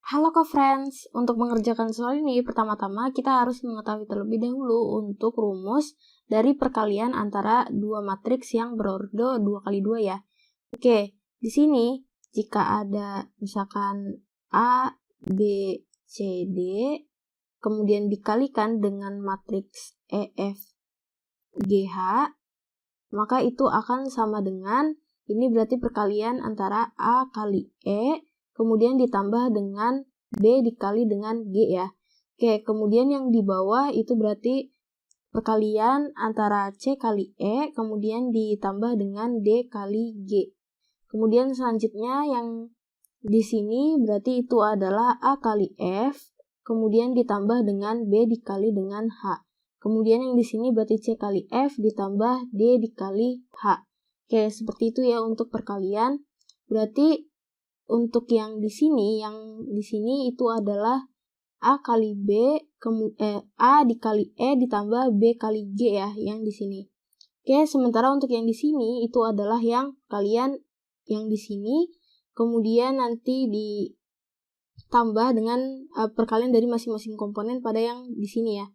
Halo co-friends, untuk mengerjakan soal ini pertama-tama kita harus mengetahui terlebih dahulu untuk rumus dari perkalian antara dua matriks yang berordo 2x2 ya. Oke, di sini jika ada misalkan A, B, C, D, kemudian dikalikan dengan matriks E, F, G, H, maka itu akan sama dengan, ini berarti perkalian antara A kali E, kemudian ditambah dengan B dikali dengan G ya. Oke, kemudian yang di bawah itu berarti perkalian antara C kali E, kemudian ditambah dengan D kali G. Kemudian selanjutnya yang di sini berarti itu adalah A kali F, kemudian ditambah dengan B dikali dengan H. Kemudian yang di sini berarti C kali F ditambah D dikali H. Oke, seperti itu ya untuk perkalian. Berarti untuk yang di sini itu adalah A kali B, A dikali E ditambah B kali G ya, yang di sini. Oke, sementara untuk yang di sini itu adalah yang kalian yang di sini, kemudian nanti ditambah dengan perkalian dari masing-masing komponen pada yang di sini ya.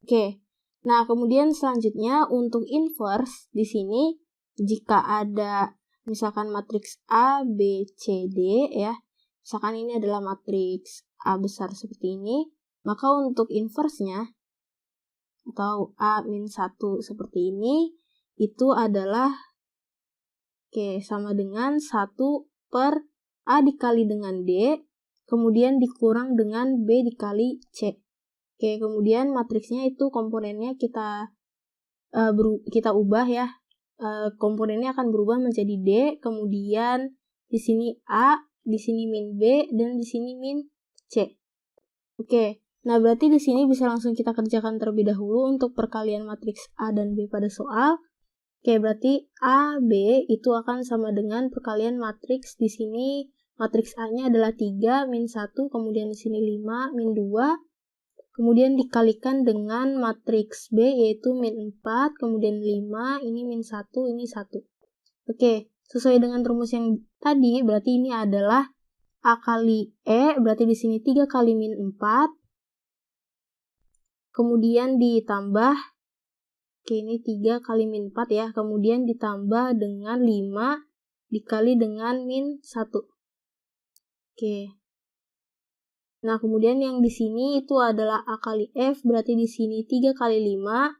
Oke, nah kemudian selanjutnya untuk inverse di sini jika ada misalkan matriks A, B, C, D ya, misalkan ini adalah matriks A besar seperti ini, maka untuk inverse-nya atau A-1 seperti ini, itu adalah sama dengan 1 per A dikali dengan D, kemudian dikurang dengan B dikali C. Kemudian matriksnya itu komponennya kita ubah ya. Komponennya akan berubah menjadi D, kemudian di sini A, di sini min B, dan di sini min C. Nah berarti di sini bisa langsung kita kerjakan terlebih dahulu untuk perkalian matriks A dan B pada soal. Berarti A, B itu akan sama dengan perkalian matriks di sini. Matriks A-nya adalah 3, min 1, kemudian di sini 5, min 2. Kemudian dikalikan dengan matriks B yaitu min 4, kemudian 5, ini min 1, ini 1. Sesuai dengan rumus yang tadi, berarti ini adalah A kali E, berarti di sini 3 kali min 4. Kemudian ditambah, ini 3 kali min 4 ya, kemudian ditambah dengan 5 dikali dengan min 1. Nah, kemudian yang di sini itu adalah A kali F, berarti di sini 3 kali 5,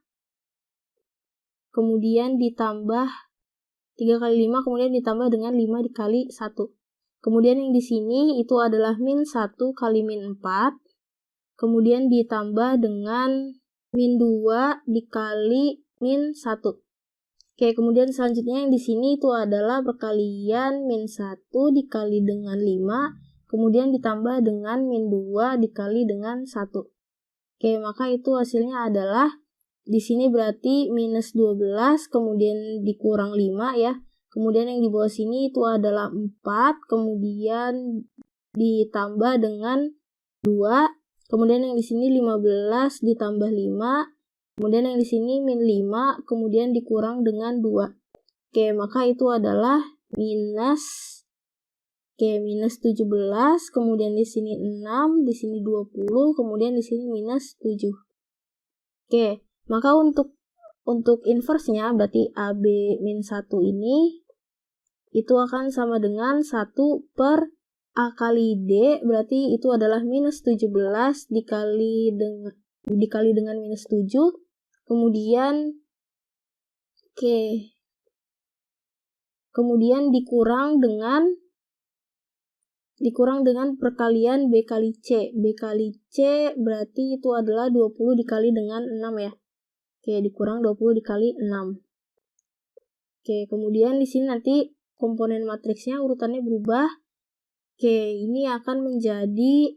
kemudian ditambah 3 kali 5, kemudian ditambah dengan 5 dikali 1. Kemudian yang di sini itu adalah min 1 kali min 4, kemudian ditambah dengan min 2 dikali min 1. Kemudian selanjutnya yang di sini itu adalah perkalian min 1 dikali dengan 5, kemudian ditambah dengan min 2 dikali dengan 1. Maka itu hasilnya adalah di sini berarti minus 12, kemudian dikurang 5 ya. Kemudian yang di bawah sini itu adalah 4, kemudian ditambah dengan 2, kemudian yang di sini 15 ditambah 5, kemudian yang di sini min 5, kemudian dikurang dengan 2. Maka itu adalah minus 17, kemudian di sini 6, di sini 20, kemudian di sini minus 7. Maka untuk inverse-nya berarti AB min 1 ini itu akan sama dengan 1 per A kali D, berarti itu adalah minus 17 dikali dengan minus 7, kemudian dikurang dengan perkalian B kali C. B kali C berarti itu adalah 20 dikali dengan 6 ya. Dikurang 20 dikali 6. Kemudian di sini nanti komponen matriksnya urutannya berubah. Ini akan menjadi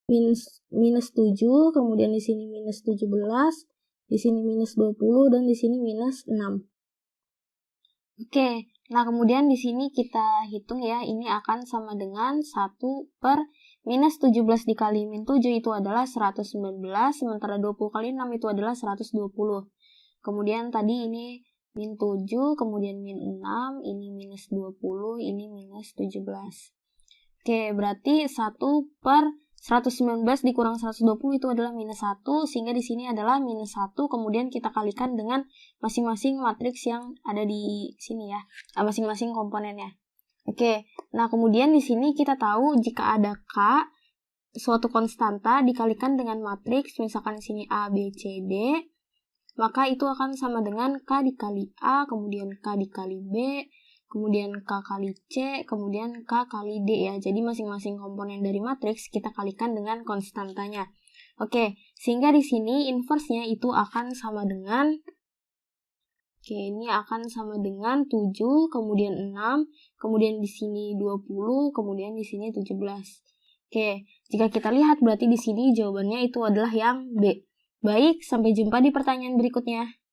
minus 7, kemudian di sini minus 17, di sini minus 20, dan di sini minus 6. Nah kemudian di sini kita hitung ya, ini akan sama dengan 1 per minus 17 dikali min 7 itu adalah 119, sementara 20 kali 6 itu adalah 120. Kemudian tadi ini min 7, kemudian min 6, ini minus 20, ini minus 17. Berarti 1 per 119 dikurang 120 itu adalah minus 1, sehingga di sini adalah minus 1, kemudian kita kalikan dengan masing-masing matriks yang ada di sini ya, masing-masing komponennya. Oke, nah kemudian di sini kita tahu jika ada K, suatu konstanta dikalikan dengan matriks, misalkan di sini A, B, C, D, maka itu akan sama dengan K dikali A, kemudian K dikali B, kemudian K kali C, kemudian K kali D ya. Jadi masing-masing komponen dari matriks kita kalikan dengan konstantanya. Oke, sehingga di sini inverse-nya itu akan sama dengan, ini akan sama dengan 7, kemudian 6, kemudian di sini 20, kemudian di sini 17. Oke, jika kita lihat berarti di sini jawabannya itu adalah yang B. Baik, sampai jumpa di pertanyaan berikutnya.